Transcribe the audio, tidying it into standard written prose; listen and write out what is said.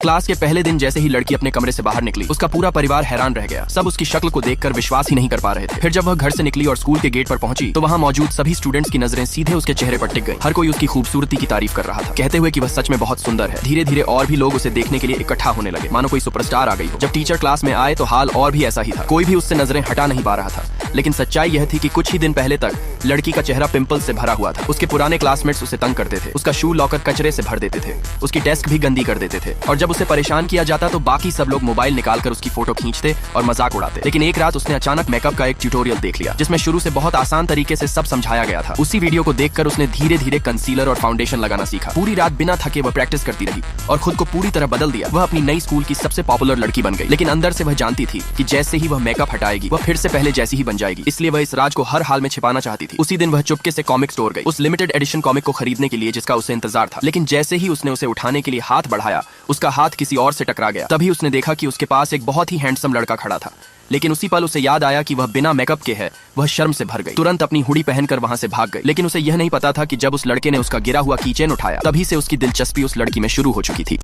Class के पहले दिन जैसे ही लड़की अपने कमरे से बाहर निकली, उसका पूरा परिवार हैरान रह गया। सब उसकी शक्ल को देखकर विश्वास ही नहीं कर पा रहे थे। फिर जब वह घर से निकली और स्कूल के गेट पर पहुंची तो वहां मौजूद सभी स्टूडेंट्स की नजरें सीधे उसके चेहरे पर टिक गई। हर कोई उसकी खूबसूरती की तारीफ कर रहा था, कहते हुए कि वह सच में बहुत सुंदर है। धीरे धीरे और भी लोग उसे देखने के लिए इकट्ठा होने लगे, मानो कोई सुपरस्टार आ गई हो। जब टीचर क्लास में आए तो हाल और भी ऐसा ही था। कोई भी उससे नजरें हटा नहीं पा रहा था। लेकिन सच्चाई यह थी कि कुछ ही दिन पहले तक लड़की का चेहरा पिंपल्स से भरा हुआ था। उसके पुराने क्लासमेट्स उसे तंग करते थे, उसका शू लॉकर कचरे से भर देते थे, उसकी डेस्क भी गंदी कर देते थे। और जब उसे परेशान किया जाता तो बाकी सब लोग मोबाइल निकालकर उसकी फोटो खींचते और मजाक उड़ाते। लेकिन एक रात उसने अचानक मेकअप का एक ट्यूटोरियल देख लिया, जिसमें शुरू से बहुत आसान तरीके से सब समझाया गया था। उसी वीडियो को देखकर उसने धीरे धीरे कंसीलर और फाउंडेशन लगाना सीखा। पूरी रात बिना थके वह प्रैक्टिस करती रही और खुद को पूरी तरह बदल दिया। वह अपनी नई स्कूल की सबसे पॉपुलर लड़की बन गई। लेकिन अंदर से वह जानती थी कि जैसे ही वह मेकअप हटाएगी वह फिर से पहले जैसी ही बन जाएगी। इसलिए वह इस राज को हर हाल में छिपाना चाहती थी। उसी दिन वह चुपके से कॉमिक स्टोर गई, उस लिमिटेड एडिशन कॉमिक को खरीदने के लिए जिसका उसे इंतजार था। लेकिन जैसे ही उसने उसे उठाने के लिए हाथ बढ़ाया, उसका हाथ किसी और से टकरा गया। तभी उसने देखा कि उसके पास एक बहुत ही हैंडसम लड़का खड़ा था। लेकिन उसी पल उसे याद आया कि वह बिना मेकअप के है। वह शर्म से भर गई, तुरंत अपनी हुडी पहनकर वहां से भाग गई। लेकिन उसे यह नहीं पता था कि जब उस लड़के ने उसका गिरा हुआ कीचेन उठाया, तभी से उसकी दिलचस्पी उस लड़की में शुरू हो चुकी थी।